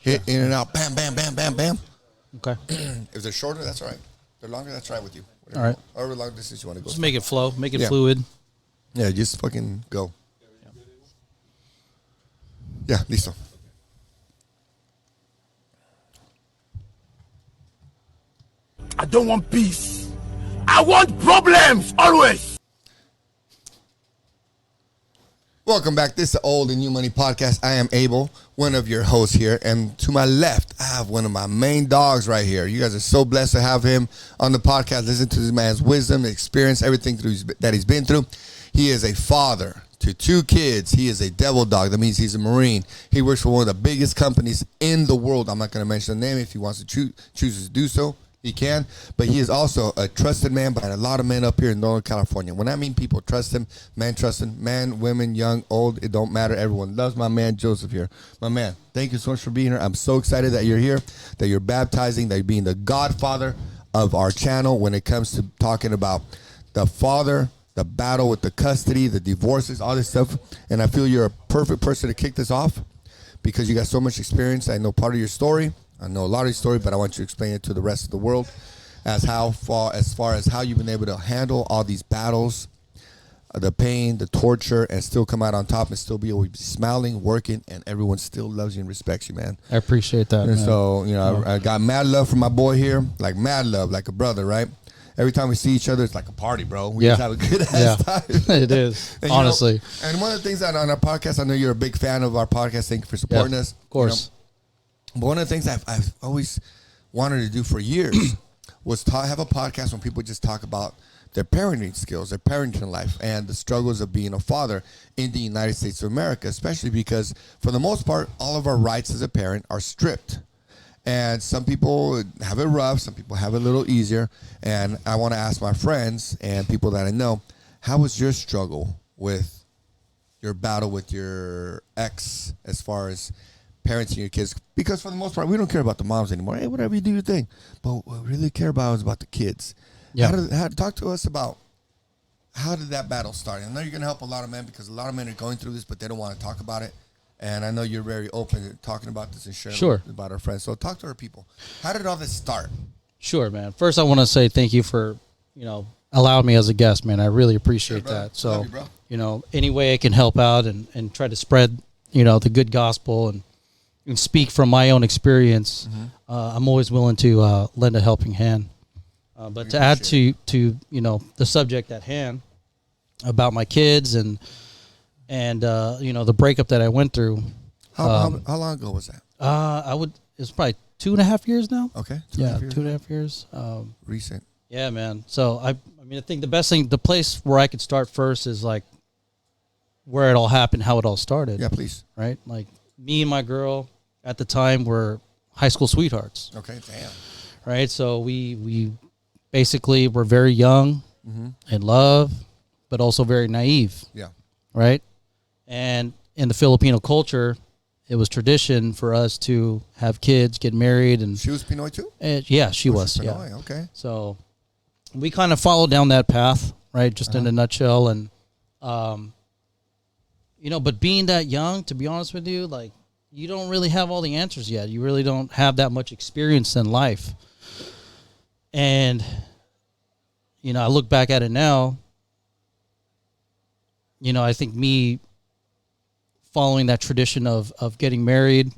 Hit in and out. Bam, bam, bam, bam, bam. Okay. If they're shorter, that's all right. If they're longer, that's all right with you. All right. However long distance you want to go. Just make it flow. Make it Yeah. fluid. Yeah, just fucking go. Yeah, listo. I don't want peace. I want problems always. Welcome back. This is the Old and New Money Podcast. I am Abel, one of your hosts here. And to my left, I have one of my main dogs right here. You guys are so blessed to have him on the podcast. Listen to this man's wisdom, experience, everything that he's been through. He is a father to 2 kids. He is a devil dog. That means he's a Marine. He works for one of the biggest companies in the world. I'm not going to mention the name. If he wants to choose to do so, he can. But he is also a trusted man by a lot of men up here in Northern California. When I mean people trust him, men trust him, man, women, young, old, it don't matter. Everyone loves my man Joseph here. My man, thank you so much for being here. I'm so excited that you're here, that you're baptizing, that you're being the godfather of our channel when it comes to talking about the father, the battle with the custody, the divorces, all this stuff. And I feel you're a perfect person to kick this off because you got so much experience. I know part of your story. I know a lot of your story, but I want you to explain it to the rest of the world as far as how you've been able to handle all these battles, the pain, the torture, and still come out on top and still be able to be smiling, working, and everyone still loves you and respects you, man. I appreciate that, And man. so, you know, I got mad love for my boy here, like mad love, like a brother, right? Every time we see each other, it's like a party, bro. We just have a good ass time. It is, And, honestly. And one of the things that on our podcast, I know you're a big fan of our podcast. Thank you for supporting us. Of course. But one of the things I've always wanted to do for years was have a podcast when people just talk about their parenting skills, their parenting life, and the struggles of being a father in the United States of America, especially because, for the most part, all of our rights as a parent are stripped. And some people have it rough, some people have it a little easier. And I want to ask my friends and people that I know, how was your struggle with your battle with your ex as far as parenting your kids? Because for the most part, we don't care about the moms anymore. Hey, whatever, you do your thing. But what we really care about is about the kids. Yeah. Talk to us about how did that battle start? I know you're going to help a lot of men because a lot of men are going through this, but they don't want to talk about it. And I know you're very open to talking about this and sharing about our friends. So talk to our people. How did all this start? Sure, man. First, I want to say thank you for, allowing me as a guest, man. I really appreciate that. So, Love you, bro. Any way I can help out and try to spread, the good gospel and speak from my own experience, I'm always willing to lend a helping hand. But to add to the subject at hand about my kids and the breakup that I went through. How long ago was that? It's probably 2.5 years now. Okay. 2.5 years. Recent. Yeah, man. So I think the place where I could start first is like where it all happened, how it all started. Yeah, please. Right? Like me and my girl at the time were high school sweethearts. Okay, damn. Right? So we basically were very young, in love, but also very naive. Yeah. Right? And in the Filipino culture, it was tradition for us to have kids, get married, and She was Pinoy too? yeah, she was. Pinoy, Yeah. okay. So we kind of followed down that path, right? Just in a nutshell, and but being that young, to be honest with you, like you don't really have all the answers yet. You really don't have that much experience in life, and I look back at it now. I think me following that tradition of getting married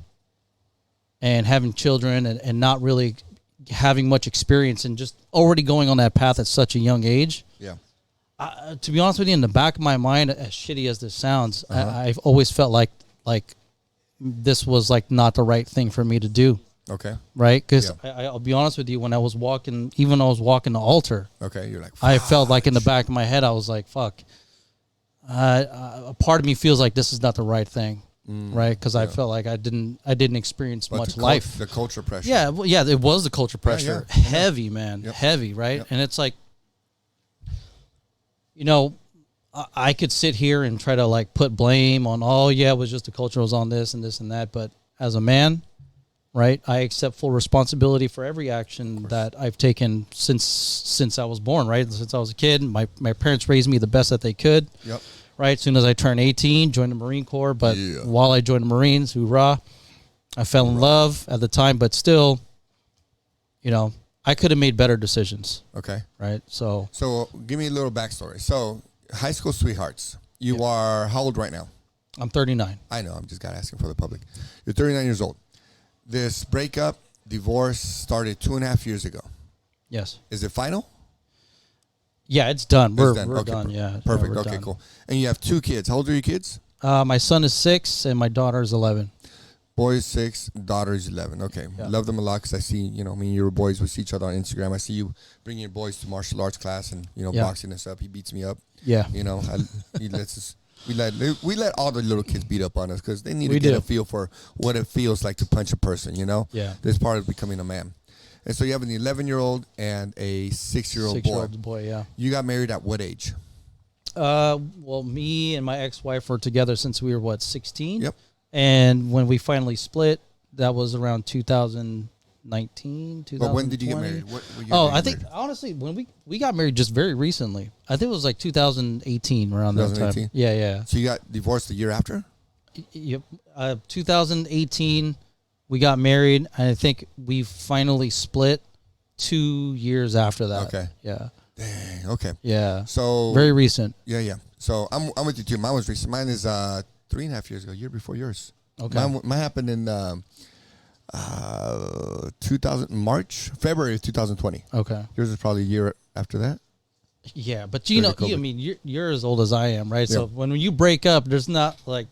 and having children and not really having much experience and just already going on that path at such a young age. Yeah. To be honest with you, in the back of my mind, as shitty as this sounds, I've always felt like this was like not the right thing for me to do. Okay. Right? Because I'll be honest with you, when I was walking the altar, okay, you're like, I felt like in the back of my head, I was like, fuck. A part of me feels like this is not the right thing, right? Because I felt like I didn't experience much life. The culture pressure. Yeah, well, yeah, it was the culture pressure. Yeah. Heavy, man. Yep. Heavy, right? Yep. And it's like, I could sit here and try to like put blame on, it was just the culture was on this and this and that. But as a man, right, I accept full responsibility for every action that I've taken since I was born, right? Since I was a kid. My parents raised me the best that they could. Yep. Right? As soon as I turned 18, joined the Marine Corps. But while I joined the Marines, hoorah, I fell in love at the time, but still, you know, I could have made better decisions. Okay. Right. So give me a little backstory. So high school sweethearts. You are how old right now? I'm 39. I know. I'm just got asking for the public. You're 39 years old. This breakup, divorce started 2.5 years ago. Yes. Is it final? Yeah, it's done. We're Okay, done. Yeah. Perfect. We're Okay, done. cool. And you have 2 kids. How old are your kids? My son is 6 and my daughter is 11. Boy is 6, daughter is 11. Okay. Yeah. Love them a lot because I see, me and your boys, we see each other on Instagram. I see you bringing your boys to martial arts class and, Yeah. boxing us up. He beats me up. Yeah. He lets us. We let all the little kids beat up on us because they need to We get do. a feel for what it feels like to punch a person, Yeah. This part of becoming a man. And so you have an 11-year-old and a 6-year-old boy. 6-year-old boy, yeah. You got married at what age? Well, me and my ex-wife were together since we were 16. Yep. And when we finally split, that was around 2019, 2020. But when did you get married? What year Oh, did you I get think married? honestly, when we got married just very recently. I think it was like 2018 around that 2018? time. Yeah. So you got divorced the year after? Yep. 2018, we got married, and I think we finally split 2 years after that. Okay. Yeah. Dang. Okay. Yeah. So Very recent. yeah. So I'm with you too. Mine was recent. Mine is 3.5 years ago, year before yours. Okay. Mine happened in February of 2020. Okay. Yours is probably a year after that. Yeah, but you know, COVID. I mean, you're as old as I am, right? So Yeah. when you break up, there's not like,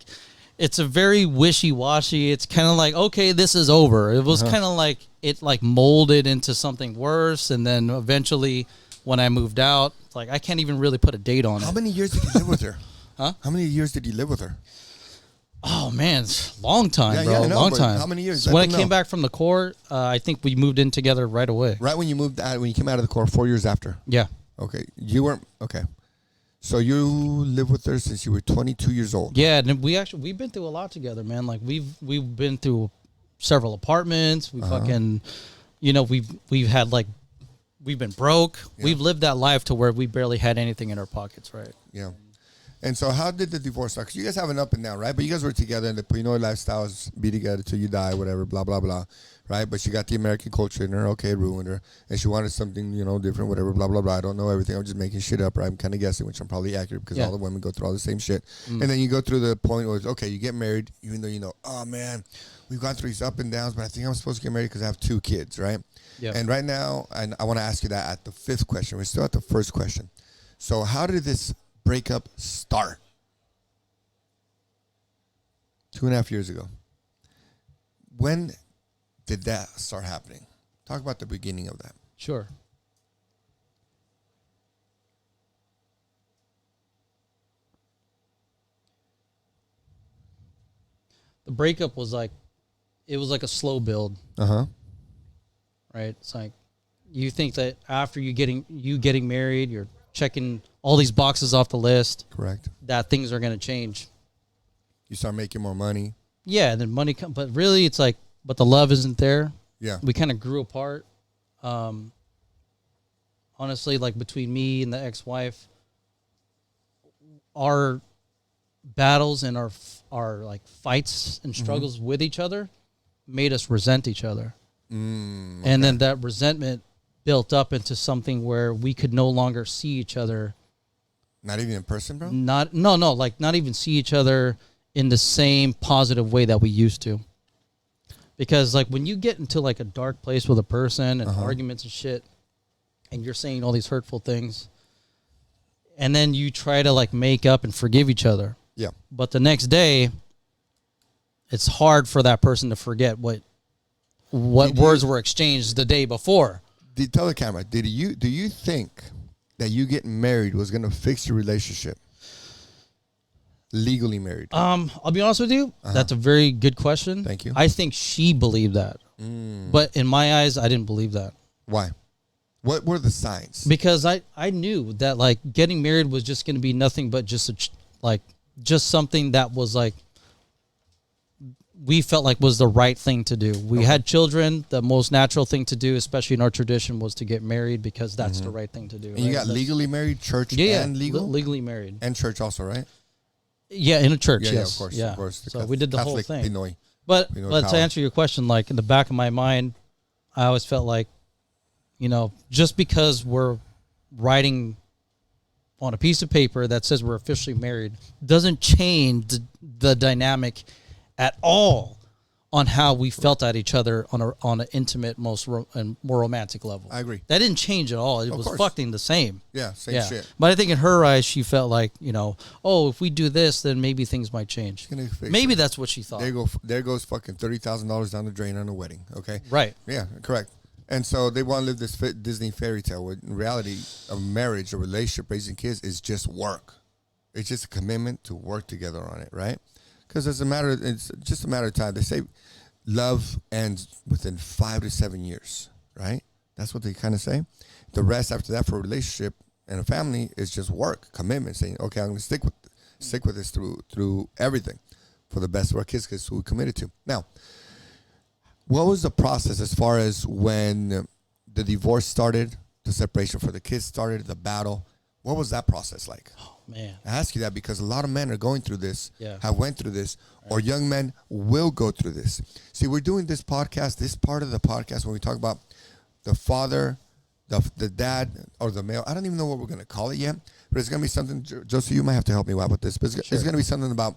it's a very wishy-washy. It's kind of like, okay, this is over. It was kind of like it like molded into something worse, and then eventually, when I moved out, it's like I can't even really put a date on How it. many years did you live with her? Huh? How many years did you live with her? Oh man, it's a long time, Yeah, bro. yeah, I know, long but time. how many years? So Let when I them came know. back from the court, I think we moved in together right away. Right when you when you came out of the Corps, 4 years after. Yeah. Okay, you weren't okay. So you lived with her since you were 22 years old. Yeah, and we've been through a lot together, man. Like we've been through several apartments. We fucking, you know, we've had like, we've been broke. Yeah. We've lived that life to where we barely had anything in our pockets, right? Yeah. And so how did the divorce start? Because you guys have an up and down, right? But you guys were together and the Pinoy lifestyle is be together till you die, whatever, blah, blah, blah, right? But she got the American culture in her. Okay, it ruined her. And she wanted something, different, whatever, blah, blah, blah. I don't know everything. I'm just making shit up, right? I'm kind of guessing, which I'm probably accurate because Yeah. all the women go through all the same shit. And then you go through the point where, okay, you get married, even though oh, man, we've gone through these up and downs, but I think I'm supposed to get married because I have 2 kids, right? Yeah. And right now, and I want to ask you that at the 5th question. We're still at the first question. So how did this breakup start? 2.5 years ago. When did that start happening? Talk about the beginning of that. Sure. The breakup was like, it was like a slow build, Uh-huh. right? It's like, you think that after you getting married, you're checking all these boxes off the list, Correct. that things are going to change. You start making more money. Yeah, and then money comes, but really it's like, but the love isn't there. Yeah. We kind of grew apart. Honestly, like between me and the ex-wife, our battles and our like fights and struggles with each other made us resent each other. And then that resentment built up into something where we could no longer see each other. Not even in person, bro? Not even see each other in the same positive way that we used to. Because like when you get into like a dark place with a person and arguments and shit, and you're saying all these hurtful things, and then you try to like make up and forgive each other. Yeah. But the next day, it's hard for that person to forget what words were exchanged the day before. Tell the camera, do you think that you getting married was going to fix your relationship? Legally married. I'll be honest with you. That's a very good question. Thank you. I think she believed that. But in my eyes, I didn't believe that. Why? What were the signs? Because I knew that like getting married was just going to be nothing but just just something that was like, we felt like was the right thing to do. We had children. The most natural thing to do, especially in our tradition, was to get married because that's the right thing to do. And you got legally married, church and legal? legally married. And church also, right? Yeah, in a church, Yeah, yes. of course, Yeah. of course. So we did the Catholic whole thing. Pinoy. But You know, but to power. answer your question, like in the back of my mind, I always felt like, just because we're writing on a piece of paper that says we're officially married doesn't change the dynamic at all on how we felt at each other on an intimate, and more romantic level. I agree. That didn't change at all. It was course. fucking the same. Yeah, same shit. But I think in her eyes, she felt like, if we do this, then maybe things might change. Gonna fix Maybe it. that's what she thought. There goes fucking $30,000 down the drain on a wedding. Okay. Right. Yeah, correct. And so they want to live this Disney fairy tale. When in reality, a marriage, a relationship, raising kids is just work. It's just a commitment to work together on it, right? Because it's just a matter of time. They say love ends within 5 to 7 years, right? That's what they kind of say. The rest after that for a relationship and a family is just work, commitment, saying, okay, I'm going to stick with this through everything for the best of our kids because who we committed to. Now, what was the process as far as when the divorce started, the separation for the kids started, the battle? What was that process like? Oh, man. I ask you that because a lot of men are going through this, Yeah. have went through this, or young men will go through this. See, we're doing this podcast, this part of the podcast when we talk about the father, the dad, or the male. I don't even know what we're going to call it yet, but it's going to be something, Joseph, you might have to help me out with this, but it's going to be something about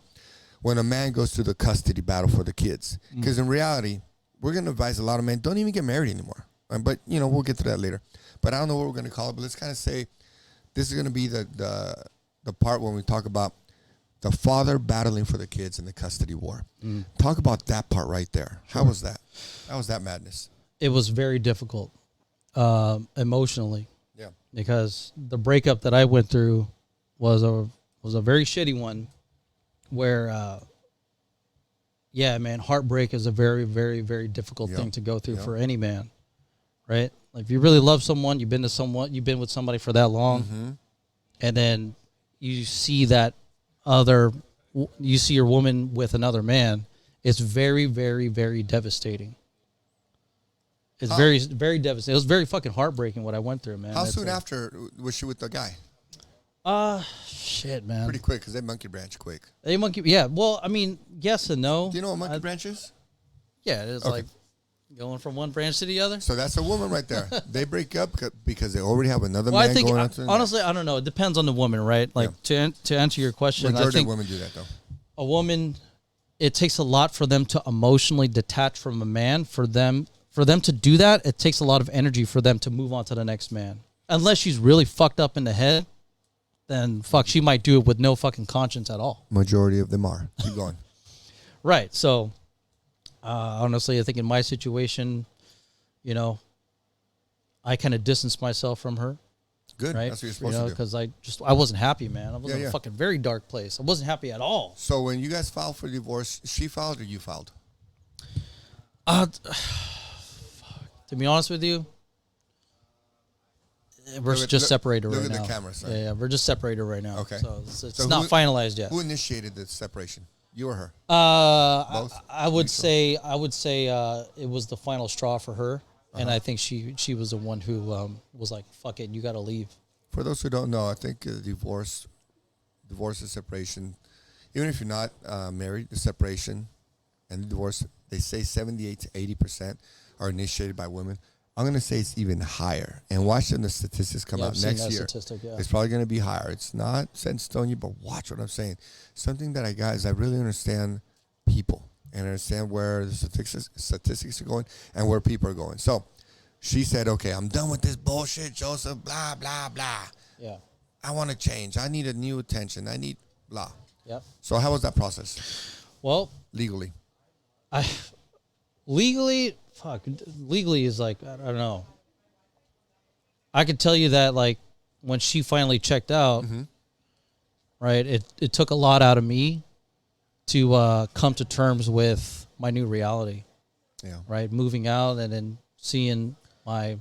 when a man goes through the custody battle for the kids. Because in reality, we're going to advise a lot of men, don't even get married anymore. But, we'll get to that later. But I don't know what we're going to call it, but let's kind of say this is going to be the part when we talk about the father battling for the kids in the custody war. Talk about that part right there. How was that? How was that madness? It was very difficult emotionally. Yeah. Because the breakup that I went through was a very shitty one where, heartbreak is a very, very, very difficult thing to go through for any man, right? Like if you really love someone, you've been with somebody for that long, and then you see you see your woman with another man, it's very, very, very devastating. It's very, very devastating. It was very fucking heartbreaking what I went through, man. How soon after was she with the guy? Shit, man. Pretty quick, because they monkey branch quick. Yeah. Well, I mean, yes and no. Do you know what monkey branch is? Yeah, it is like going from one branch to the other. So that's a woman right there. They break up because they already have another Well, man I think going on to the honestly, I don't know. It depends on the woman, right? Like to answer your question, Majority I think of women do that though. a woman, it takes a lot for them to emotionally detach from a man. For them to do that, it takes a lot of energy for them to move on to the next man. Unless she's really fucked up in the head, then she might do it with no fucking conscience at all. Majority of them are. Keep going. Right. So, honestly, I think in my situation, I kind of distanced myself from her. Good. Right. That's what you're supposed to do. Because I wasn't happy, man. I was in a fucking very dark place. I wasn't happy at all. So when you guys filed for divorce, she filed or you filed? To be honest with you, we're just separated right now. Look at the camera, sorry. Yeah, we're just separated right now. Okay. So it's So not finalized yet. Who initiated the separation? You or her? Both? I would Think say it was the final straw for her, and I think she was the one who was like, "Fuck it, you got to leave." For those who don't know, I think divorce and separation, even if you're not married, the separation and the divorce, they say 78 to 80% are initiated by women. I'm going to say it's even higher. And watching the statistics come Yeah, out I've seen next that year, statistic, yeah. it's probably going to be higher. It's not set in stone yet, but watch what I'm saying. Something that I got is I really understand people and understand where the statistics are going and where people are going. So she said, okay, I'm done with this bullshit, Joseph, blah, blah, blah. Yeah. I want to change. I need a new attention. I need blah. Yep. So how was that process Well, legally? legally is like, I don't know. I could tell you that like when she finally checked out, right, it took a lot out of me to come to terms with my new reality. Yeah. Right, moving out and then seeing my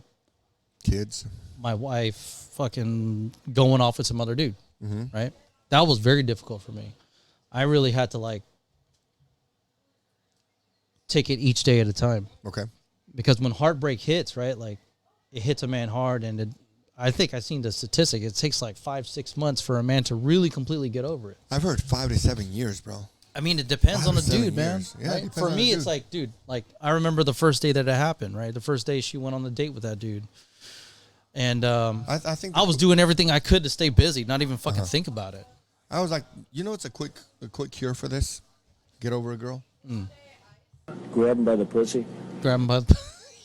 Kids. wife fucking going off with some other dude. Right, that was very difficult for me. I really had to like take it each day at a time. Okay. Because when heartbreak hits, right, like it hits a man hard, and I think I've seen the statistic. It takes like 5-6 months for a man to really completely get over it. I've heard 5 to 7 years, bro. I mean, it depends on the 5 or 7 dude, man. years. Yeah, it right? depends For on me, the it's dude. like, dude, like I remember the first day that it happened, right? The first day she went on the date with that dude. And I think I was doing everything I could to stay busy, not even fucking think about it. I was like, you know, it's a quick cure for this. Get over a girl. Grab him by the pussy. Grab him by the...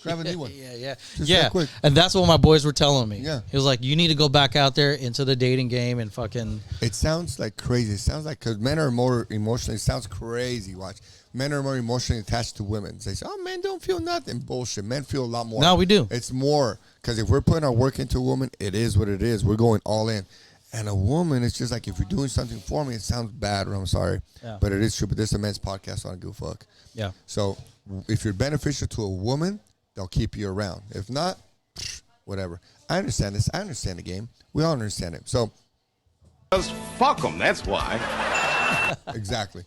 Grab a new one. Yeah. Just Yeah. that quick. And that's what my boys were telling me. Yeah. It was like, you need to go back out there into the dating game and fucking... It sounds like crazy. It sounds like, because men are more emotionally, it sounds crazy. Watch. Men are more emotionally attached to women. They say, oh, men don't feel nothing. Bullshit. Men feel a lot more. No, we do. It's more, because if we're putting our work into a woman, it is what it is. We're going all in. And a woman, it's just like, if you're doing something for me, it sounds bad, or I'm sorry. Yeah. But it is true. But this is a men's podcast, so I don't give a fuck. Yeah. So if you're beneficial to a woman, they'll keep you around. If not, whatever. I understand this. I understand the game. We all understand it. So Because fuck them, that's why. exactly.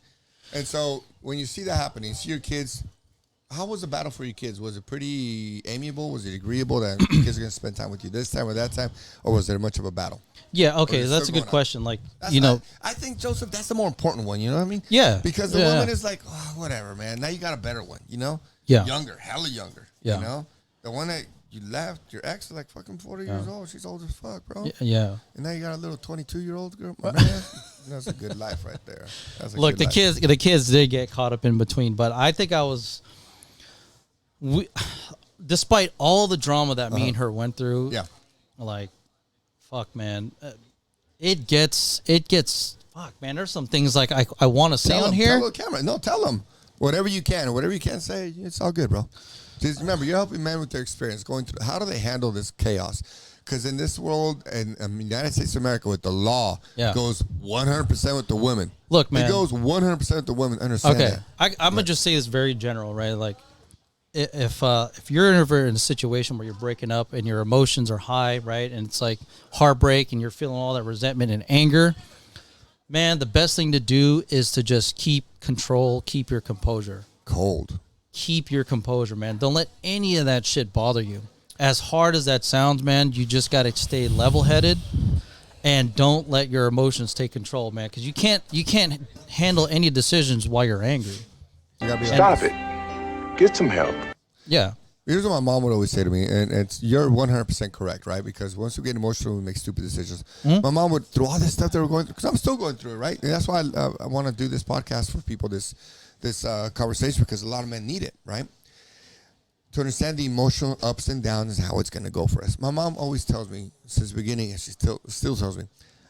And so when you see that happening, see your kids, how was the battle for your kids? Was it pretty amiable? Was it agreeable that your kids are going to spend time with you this time or that time? Or was there much of a battle? Yeah, okay, Or is it that's a still good going on? question. Like, That's you know... not- I think, Joseph, that's the more important one. You know what I mean? Yeah. Because the Yeah. woman is like, oh, whatever, man. Now you got a better one, you know? Yeah. Younger, hella younger. Yeah. You know? The one that you left, your ex is like fucking 40 years old. She's old as fuck, bro. Yeah. And now you got a little 22-year-old girl. Man, that's a good life right there. That's a Look, good the life. kids did get caught up in between, but I think despite all the drama that me and her went through, Yeah. like, fuck, man, it gets, fuck, man. There's some things like I want to say Tell on them, here. Tell the camera. No, tell them. Whatever you can say, it's all good, bro. Just remember, you're helping men with their experience going through. How do they handle this chaos? Because in this world, and the United States of America, with the law, Yeah. goes 100% with the women. Look, man. It goes 100% with the women. Understand Okay, that. I'm gonna just say this very general, right? Like, if you're ever in a situation where you're breaking up and your emotions are high, right, and it's like heartbreak and you're feeling all that resentment and anger, man, the best thing to do is to just keep control, keep your composure. Cold. Keep your composure, man. Don't let any of that shit bother you. As hard as that sounds, man, you just got to stay level-headed and don't let your emotions take control, man, because you can't handle any decisions while you're angry. You gotta be Stop it. Get some help. Yeah. Here's what my mom would always say to me, and you're 100% correct, right? Because once we get emotional, we make stupid decisions. Hmm? My mom would, through all this stuff that we're going through, because I'm still going through it, right? And that's why I want to do this podcast for people, this conversation, because a lot of men need it, right? To understand the emotional ups and downs and how it's going to go for us. My mom always tells me, since the beginning, and she still tells me,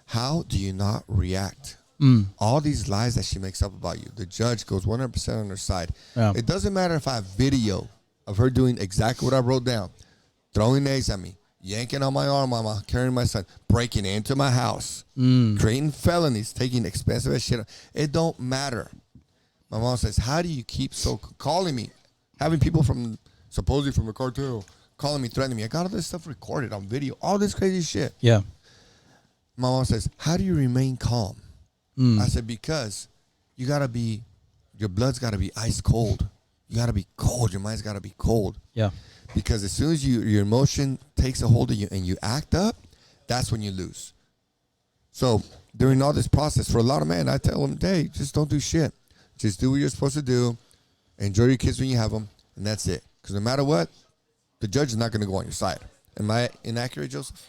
how do you not react? All these lies that she makes up about you. The judge goes 100% on her side. Yeah. It doesn't matter if I have video of her doing exactly what I wrote down, throwing eggs at me, yanking on my arm, mama, carrying my son, breaking into my house, creating felonies, taking expensive as shit. It don't matter. My mom says, how do you keep calling me, having people supposedly from the cartel calling me, threatening me. I got all this stuff recorded on video, all this crazy shit. Yeah. My mom says, how do you remain calm? I said, because you got to be, your blood's got to be ice cold. You got to be cold. Your mind's got to be cold. Yeah. Because as soon as your emotion takes a hold of you and you act up, that's when you lose. So during all this process, for a lot of men, I tell them, hey, just don't do shit. Just do what you're supposed to do. Enjoy your kids when you have them, and that's it. Because no matter what, the judge is not going to go on your side. Am I inaccurate, Joseph?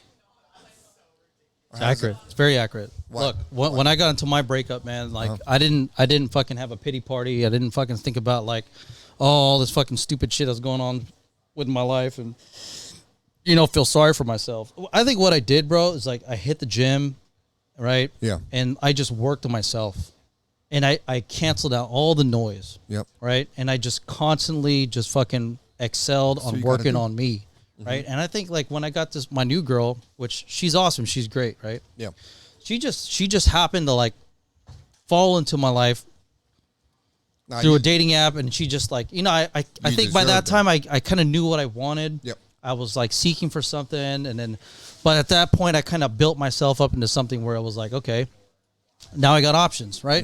It's accurate. It's very accurate. What? Look, when I got into my breakup, man, like I didn't fucking have a pity party. I didn't fucking think about like, oh, all this fucking stupid shit that's going on with my life and feel sorry for myself. I think what I did, bro, is like I hit the gym, right? Yeah. And I just worked on myself. And I canceled out all the noise. Yep. Right? And I just constantly just fucking excelled what on you gotta working do. on me. Right? And I think like when I got my new girl, which she's awesome, she's great, right? Yeah. She just happened to like fall into my life Nah, through you- a dating app, and she just like I think by deserved that it. time I kind of knew what I wanted. Yep. I was like seeking for something, and then but at that point I kind of built myself up into something where I was like, okay, now I got options, right?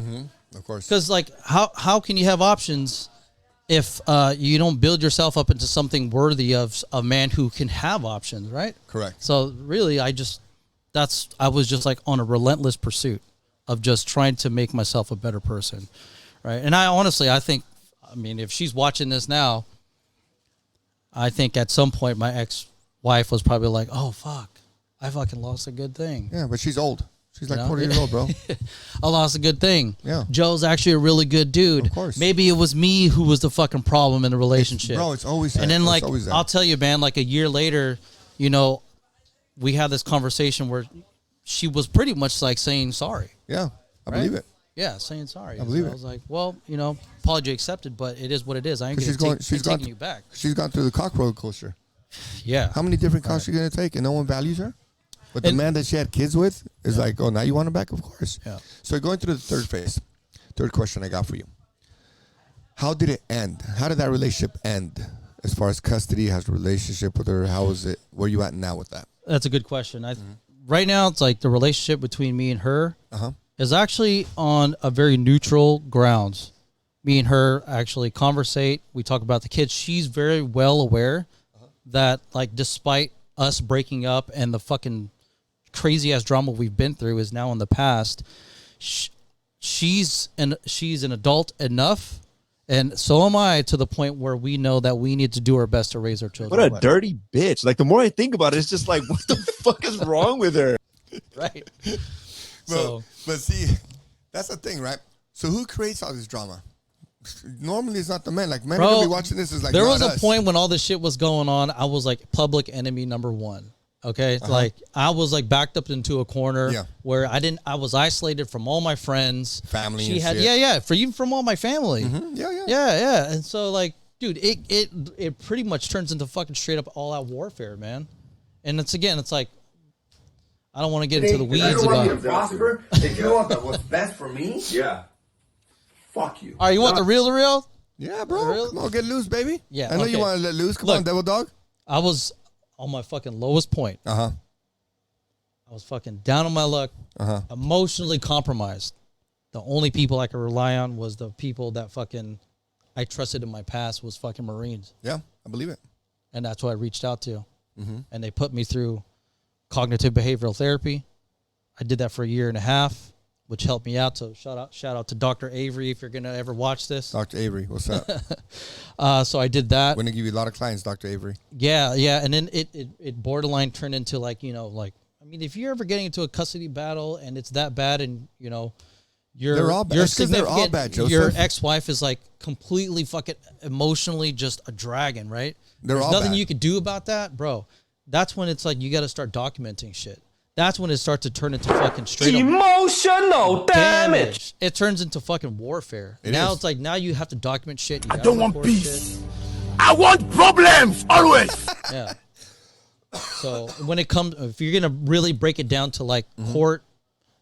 Of course. Because like how can you have options if you don't build yourself up into something worthy of a man who can have options, right? Correct. So really, I was just like on a relentless pursuit of just trying to make myself a better person, Right. And I think, if she's watching this now, I think at some point my ex-wife was probably like, oh, fuck, I fucking lost a good thing. Yeah, but she's old. She's like You know? 40 years old, bro. I lost a good thing. Yeah. Joe's actually a really good dude. Of course. Maybe it was me who was the fucking problem in the relationship. Bro, it's always that. And then, It's like, always that. I'll tell you, man, like a year later, we had this conversation where she was pretty much like saying sorry. Yeah, I Right? believe it. Yeah, saying sorry. I believe it. I was like, well, apology accepted, but it is what it is. I ain't She's going going. to taking you back. She's gone through the cock roller coaster. Yeah. How many different cocks she gonna take, and no one values her? But the And- man that she had kids with is like, oh, now you want her back? Of course. Yeah. So going through the third phase, third question I got for you. How did it end? How did that relationship end? As far as custody, how's the relationship with her? How is it? Where you at now with that? That's a good question. Right now, it's like the relationship between me and her Uh-huh. is actually on a very neutral grounds. Me and her actually conversate. We talk about the kids. She's very well aware that, like, despite us breaking up and the fucking crazy ass drama we've been through is now in the past, she's an adult enough, and so am I, to the point where we know that we need to do our best to raise our children. What a dirty bitch. Like, the more I think about it, it's just like, what the fuck is wrong with her? Right. But see, that's the thing, right? So who creates all this drama? Normally, it's not the men. Like, men are Bro, gonna be watching this. Is like, there not was a us. point when all this shit was going on. I was like public enemy number one. Okay, like I was like backed up into a corner Yeah. where I was isolated from all my friends, Family She and had, shit. from all my family. Yeah. And so, like, dude, it pretty much turns into fucking straight up all out warfare, man. And it's like, I don't want to get into the weeds about it. prosper, if you want what's best for me, Yeah. fuck you. All right, you want the real? Yeah, bro. Real? Come on, get loose, baby. Yeah, I know you okay. want to let loose. Come Look. on, devil dog. I was on my fucking lowest point. Uh-huh. I was fucking down on my luck, emotionally compromised. The only people I could rely on was the people that fucking I trusted in my past was fucking Marines. Yeah, I believe it. And that's who I reached out to. Mm-hmm. And they put me through cognitive behavioral therapy. I did that for a year and a half, which helped me out. So shout out to Dr. Avery if you're going to ever watch this. Dr. Avery, what's up? So I did that. We're going to give you a lot of clients, Dr. Avery. Yeah. And then it borderline turned into like, if you're ever getting into a custody battle and it's that bad and, They're all bad. your It's 'cause they're all significant- bad, Joseph. your ex-wife is like completely fucking emotionally just a dragon, right? They're There's all nothing bad. you could do about that, bro. That's when it's like you got to start documenting shit. That's when it starts to turn into fucking straight up Emotional damage. It turns into fucking warfare. It now is. it's like now you have to document shit. You I gotta don't want record peace. shit. I want problems always. Yeah. So when it comes, if you're gonna really break it down to like court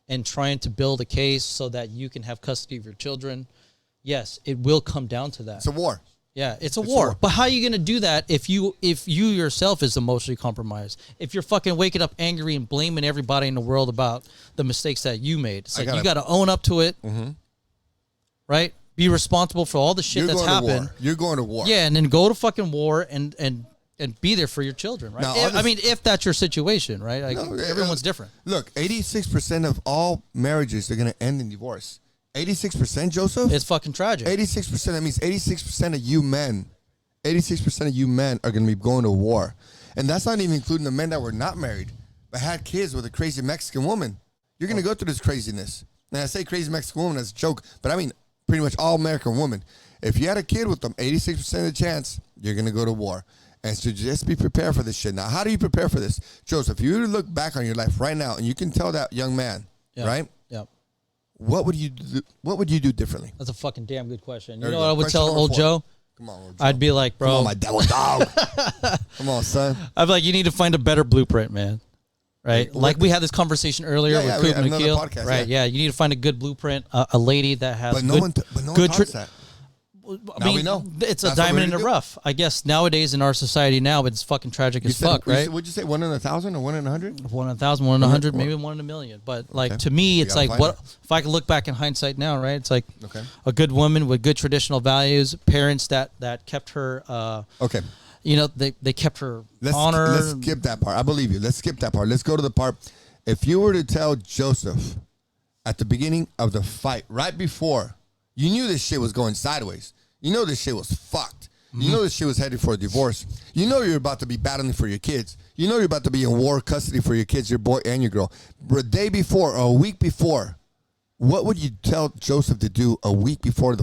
and trying to build a case so that you can have custody of your children, yes, it will come down to that. It's a war. Yeah, it's a war. war. But how are you gonna do that if you yourself is emotionally compromised? If you're fucking waking up angry and blaming everybody in the world about the mistakes that you made, it's like you gotta own up to it, right? Be responsible for all the shit You're that's going to happened. war. You're going to war. Yeah, and then go to fucking war and be there for your children, right? Now, If that's your situation, right? Like No, everyone's different. Look, 86% of all marriages are going to end in divorce. 86%, Joseph? It's fucking tragic. 86%, that means 86% of you men, 86% of you men are going to be going to war. And that's not even including the men that were not married, but had kids with a crazy Mexican woman. You're going to go through this craziness. And I say crazy Mexican woman as a joke, but I mean pretty much all American women. If you had a kid with them, 86% of the chance, you're going to go to war. And so just be prepared for this shit. Now, how do you prepare for this? Joseph, if you were to look back on your life right now and you can tell that young man, Yeah. right? Yeah. What would you do? What would you do differently? That's a fucking damn good question. There You you know go. what I would Question tell number old 4. Joe? Come on, old Joe. I'd be like, bro, Come on, my devil dog. Come on, son. I'd be like, you need to find a better blueprint, man. Right? Like- Like we had this conversation earlier Yeah, with we Coop had and another Akil. podcast, Right, yeah. yeah. You need to find a good blueprint, a lady that has But no good, one good talks that. I Now mean, we know. it's a That's what diamond we're in the gonna do. rough. I guess nowadays in our society now, it's fucking tragic You as said, fuck, right? Would you say 1 in 1,000 or 1 in 100? 1 in 1,000, 1 in 100, maybe 1 in a million. But like Okay. to me, it's gotta like find what out. if I can look back in hindsight now, right? It's like Okay. a good woman with good traditional values, parents that kept her, Okay. they kept her Let's honor. skip that part. I believe you. Let's skip that part. Let's go to the part. If you were to tell Joseph at the beginning of the fight, right before You knew this shit was going sideways. You know this shit was fucked. You know this shit was headed for a divorce. You know you're about to be battling for your kids. You know you're about to be in war custody for your kids, your boy and your girl. But a day before or a week before, what would you tell Joseph to do a week before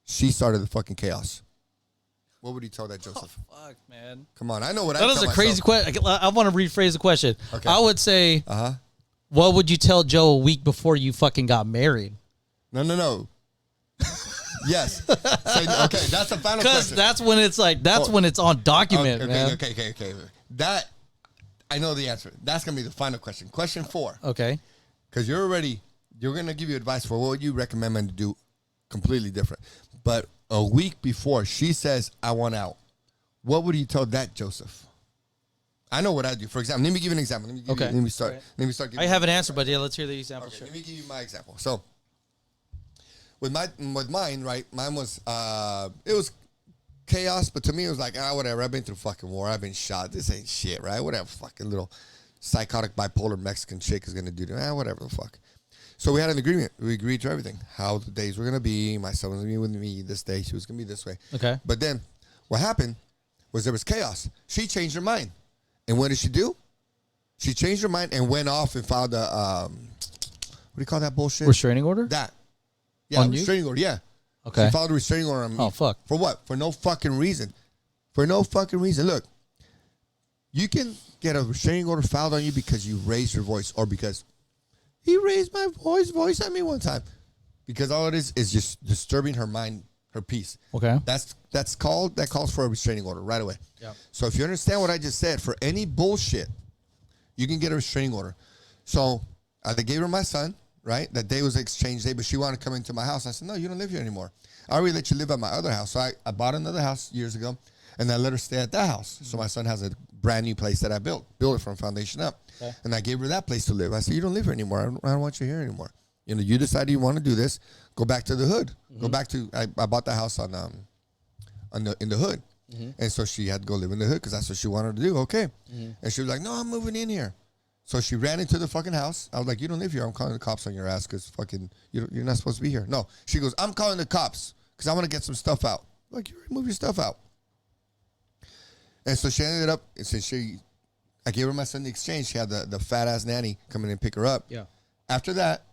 she started the fucking chaos? What would you tell that Joseph? Oh, fuck, man. Come on, I know what I That tell was a myself. crazy question. I want to rephrase the question. Okay. I would say, what would you tell Joe a week before you fucking got married? No. Yes. Okay, that's the final Because question. that's when it's like, when it's on document, man. Okay. That, I know the answer. That's going to be the final question. Question 4. Okay. Because you're going to give you advice for what would you recommend men to do completely different. But a week before she says, I want out, what would you tell that Joseph? I know what I do. For example, let me give you an example. Let me start. Right. Let me start. I have an answer, but yeah, let's hear the example. Okay, Sure. let me give you my example. So, with mine, right? Mine was it was chaos, but to me it was like whatever. I've been through fucking war. I've been shot. This ain't shit, right? Whatever. Fucking little psychotic bipolar Mexican chick is gonna do to whatever the fuck. So we had an agreement. We agreed to everything. How the days were gonna be. My son was gonna be with me this day. She was gonna be this way. Okay. But then what happened was there was chaos. She changed her mind, and what did she do? She changed her mind and went off and filed a what do you call that bullshit? Restraining order? That. Yeah, On you? restraining order, yeah. Okay. She filed a restraining order on me. Oh, fuck. For what? For no fucking reason. For no fucking reason. Look, you can get a restraining order filed on you because you raised your voice or because he raised my voice at me one time. Because all it is just disturbing her mind, her peace. Okay. That calls for a restraining order right away. Yeah. So if you understand what I just said, for any bullshit, you can get a restraining order. So I gave her my son, right? That day was exchange day, but she wanted to come into my house. I said, no, you don't live here anymore. I already let you live at my other house. So I bought another house years ago, and I let her stay at that house. So my son has a brand new place that I built it from foundation up. Okay. And I gave her that place to live. I said, you don't live here anymore. I don't want you here anymore. You know, you decided you want to do this. Go back to the hood. Go back to, I bought the house in the hood. And so she had to go live in the hood because that's what she wanted to do. Okay. And she was like, no, I'm moving in here. So she ran into the fucking house. I was like, you don't live here. I'm calling the cops on your ass because fucking you're not supposed to be here. No. She goes, I'm calling the cops because I want to get some stuff out. I'm like, you already moved your stuff out. And so she ended up, since I gave her my son the exchange. She had the fat ass nanny come in and pick her up. Yeah. After that,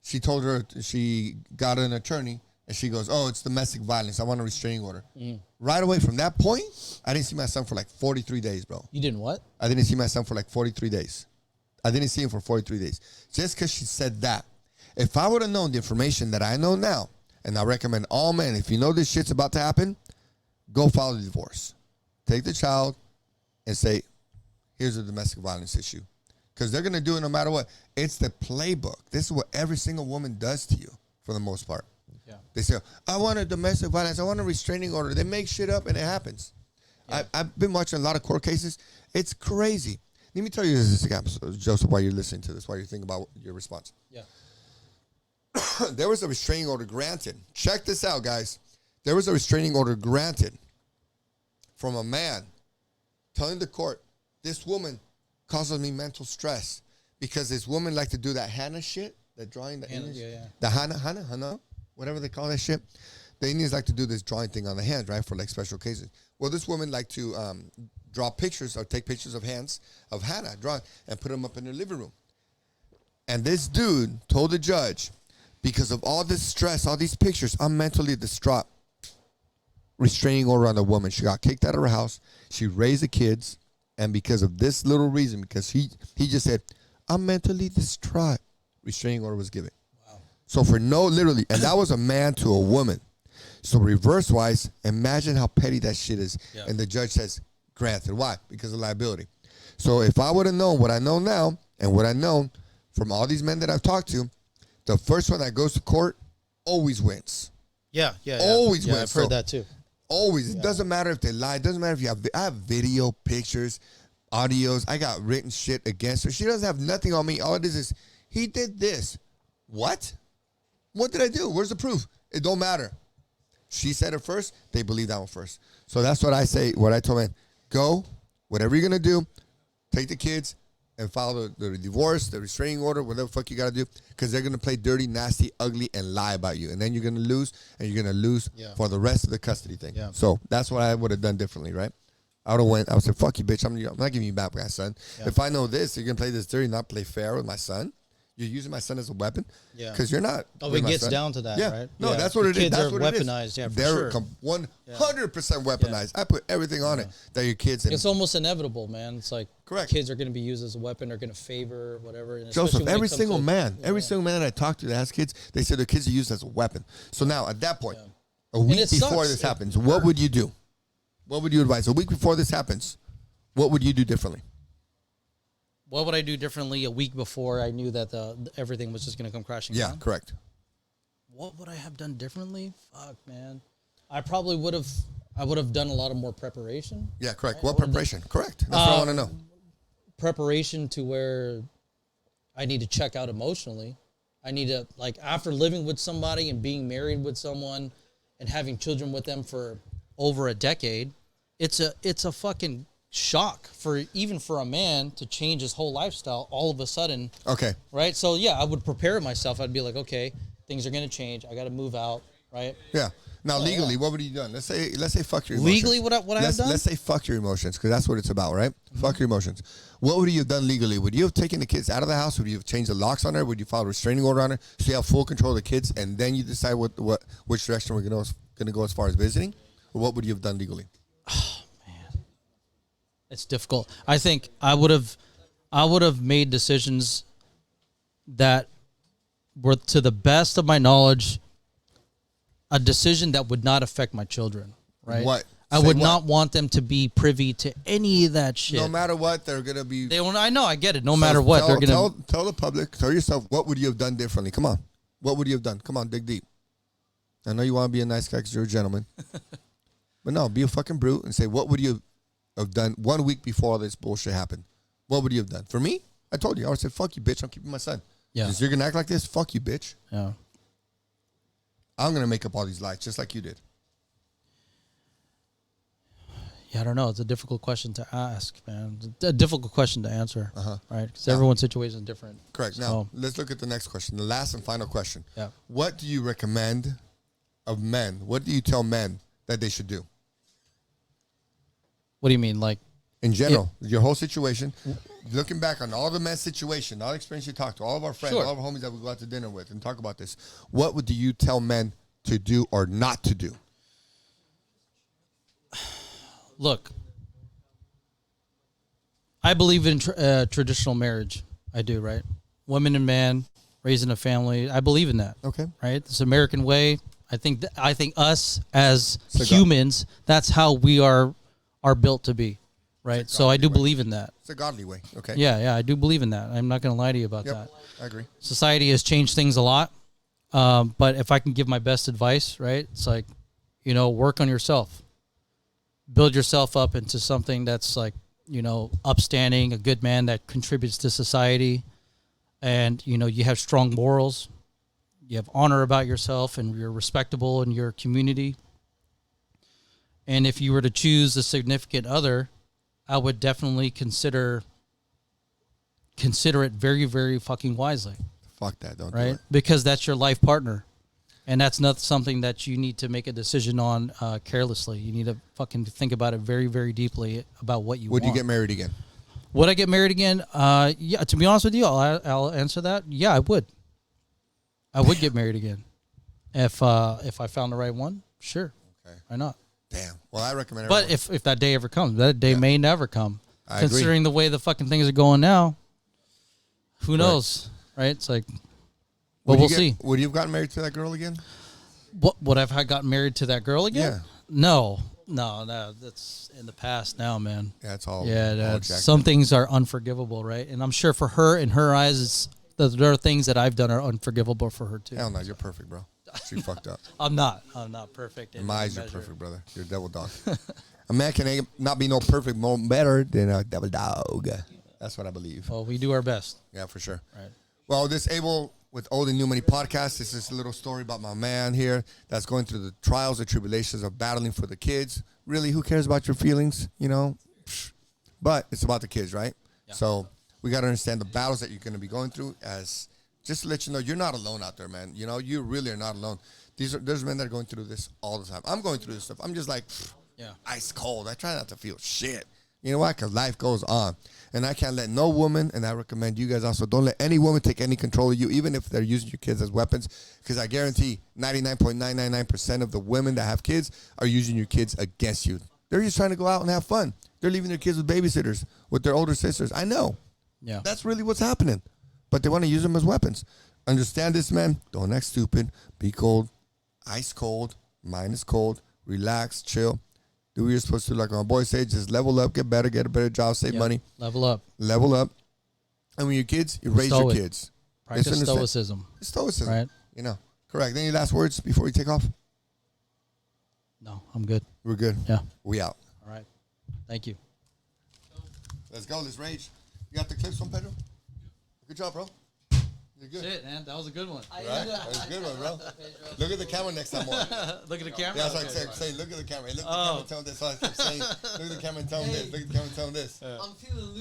she told her she got an attorney. And she goes, oh, it's domestic violence. I want a restraining order. Right away from that point, I didn't see my son for like 43 days, bro. You didn't what? I didn't see my son for like 43 days. I didn't see him for 43 days. Just because she said that. If I would have known the information that I know now, and I recommend all men, if you know this shit's about to happen, go file the divorce. Take the child and say, here's a domestic violence issue. Because they're going to do it no matter what. It's the playbook. This is what every single woman does to you for the most part. Yeah. They say, I want a domestic violence. I want a restraining order. They make shit up and it happens. Yeah. I've been watching a lot of court cases. It's crazy. Let me tell you this example, Joseph, while you're listening to this, while you're thinking about your response. Yeah. There was a restraining order granted. Check this out, guys. There was a restraining order granted from a man telling the court, this woman causes me mental stress because this woman like to do that Hannah shit, that drawing, the Indians, the Hannah, whatever they call that shit. The Indians like to do this drawing thing on the hands, right, for like special cases. Well, this woman like to draw pictures or take pictures of hands of Hannah, draw and put them up in her living room. And this dude told the judge, because of all this stress, all these pictures, I'm mentally distraught. Restraining order on the woman. She got kicked out of her house. She raised the kids. And because of this little reason, because he just said, I'm mentally distraught, restraining order was given. Wow. So for literally, and that was a man to a woman. So reverse-wise, imagine how petty that shit is. Yeah. And the judge says, granted. Why? Because of liability. So if I would have known what I know now and what I know from all these men that I've talked to, the first one that goes to court always wins. Yeah. Always wins. I've heard that too. Always. It doesn't matter if they lie. It doesn't matter if you have. I have video, pictures, audios. I got written shit against her. She doesn't have nothing on me. All it is he did this. What? What did I do? Where's the proof? It don't matter. She said it first. They believe that one first. So that's what I say. What I told men: go, whatever you're gonna do, take the kids, and file the divorce, the restraining order, whatever the fuck you got to do, because they're going to play dirty, nasty, ugly, and lie about you. And then you're going to lose, and you're going to lose for the rest of the custody thing. Yeah. So that's what I would have done differently, right? I would have went, I would say, fuck you, bitch. I'm not giving you back my son. Yeah. If I know this, you're going to play this dirty, not play fair with my son. You're using my son as a weapon? Yeah. Because you're not. Oh, it gets down to that, right? No, that's what it is. That's what weaponized, yeah, for They're sure. 100% weaponized. I put everything on it that your kids. It's almost inevitable, man. It's like correct. Kids are going to be used as a weapon. They're going to favor whatever. And Joseph, every single man that I talk to that has kids, they say their kids are used as a weapon. So now, at that point, a week before this happens, what would you do? What would you advise? A week before this happens, what would you do differently? What would I do differently a week before I knew that everything was just going to come crashing down? Yeah, correct. What would I have done differently? Fuck, man. I probably would have done a lot of more preparation. Yeah, correct. What preparation? Correct. That's what I want to know. Preparation to where I need to check out emotionally. I need to, like, after living with somebody and being married with someone and having children with them for over a decade, it's a fucking shock for a man to change his whole lifestyle all of a sudden. Okay. Right? So yeah, I would prepare myself. I'd be like, okay, things are going to change. I got to move out, right? Yeah. Now legally, what would you done? Let's say fuck your emotions. Legally, what I have done? Let's say fuck your emotions, because that's what it's about, right? Mm-hmm. Fuck your emotions. What would you have done legally? Would you have taken the kids out of the house? Would you have changed the locks on her? Would you file a restraining order on her so you have full control of the kids, and then you decide which direction we're going to go as far as visiting? Or what would you have done legally? It's difficult. I think I would have made decisions that were, to the best of my knowledge, a decision that would not affect my children. Right? What? I would not want them to be privy to any of that shit. No matter what, they're gonna be. I know. I get it. No matter what, they're gonna tell the public. Tell yourself, what would you have done differently? Come on, what would you have done? Come on, dig deep. I know you want to be a nice guy because you're a gentleman, but no, be a fucking brute and say, what would you have done 1 week before all this bullshit happened? What would you have done? For me, I told you, I would say, fuck you, bitch. I'm keeping my son. Yeah. Because you're gonna act like this. Fuck you, bitch. Yeah. I'm gonna make up all these lies just like you did. Yeah, I don't know. It's a difficult question to ask, man. It's a difficult question to answer, right? Because everyone's situation is different. Correct. Now, let's look at the next question, the last and final question. Yeah. What do you recommend of men? What do you tell men that they should do? What do you mean? Like, in general, your whole situation, looking back on all the men's situation, all the experience you talked to, all of our friends, all of our homies that we go out to dinner with and talk about this, what would you tell men to do or not to do? Look, I believe in traditional marriage. I do, right? Woman and man, raising a family. I believe in that. Okay. Right? It's the American way. I think us as humans, that's how we are built to be. Right? So I do believe in that. It's a godly way. Okay. Yeah, I do believe in that. I'm not going to lie to you about that. I agree. Society has changed things a lot. But if I can give my best advice, right? It's like, work on yourself. Build yourself up into something that's like, upstanding, a good man that contributes to society. And, you have strong morals. You have honor about yourself and you're respectable in your community. And if you were to choose a significant other, I would definitely consider it very, very fucking wisely. Fuck that, don't right? do it. Because that's your life partner. And that's not something that you need to make a decision on carelessly. You need to fucking think about it very, very deeply about what you want. Would you get married again? Would I get married again? Yeah, to be honest with you, I'll answer that. Yeah, I would. I would get married again. If I found the right one, sure. Okay. Why not? Damn. Well, I recommend it. But if that day ever comes, that day may never come. I Considering agree. the way the fucking things are going now, who knows, right? It's like, but we'll see. Would you have gotten married to that girl again? Would I have gotten married to that girl again? Yeah. No, that's in the past now, man. Yeah, it's all. Yeah, all some things are unforgivable, right? And I'm sure for her, in her eyes, there are things that I've done are unforgivable for her too. Hell no, you're perfect, bro. She fucked up. I'm not perfect. In my eyes, you're perfect, brother. You're a devil dog. A man can not be no perfect more better than a devil dog. That's what I believe. Well, we do our best. Yeah, for sure. Right. Well, this Abel with Old and New Money podcast. This is a little story about my man here that's going through the trials and tribulations of battling for the kids. Really, who cares about your feelings, But it's about the kids, right? Yeah. So We got to understand the battles that you're going to be going through. As just to let you know, you're not alone out there, man. You know, you really are not alone. There's men that are going through this all the time. I'm going through this stuff. I'm just like, ice cold. I try not to feel shit. You know why? Because life goes on. And I can't let no woman, and I recommend you guys also, don't let any woman take any control of you, even if they're using your kids as weapons. Because I guarantee 99.999% of the women that have kids are using your kids against you. They're just trying to go out and have fun. They're leaving their kids with babysitters, with their older sisters. I know. Yeah. That's really what's happening. But they want to use them as weapons. Understand this, man. Don't act stupid. Be cold. Ice cold. Mind is cold. Relax. Chill. Do what you're supposed to. Like my boy said, just level up, get better, get a better job, save money. Level up. Level up. And when you're kids, you raise your kids. Practice stoicism. Stoicism. Right. You know. Correct. Any last words before we take off? No, I'm good. We're good. Yeah. We out. All right. Thank you. Let's go. Let's rage. You got the clips on, Pedro? Good job, bro. You're good. Shit, man. That was a good one. Right? That was a good one, bro. Look at the camera next time more. Look at the camera. Yeah, that's what I'm saying. Look at the camera. Hey, look at the camera and tell them this. That's what I'm saying. Look at the camera and tell them this. Look at the camera and tell them this. I'm feeling loose.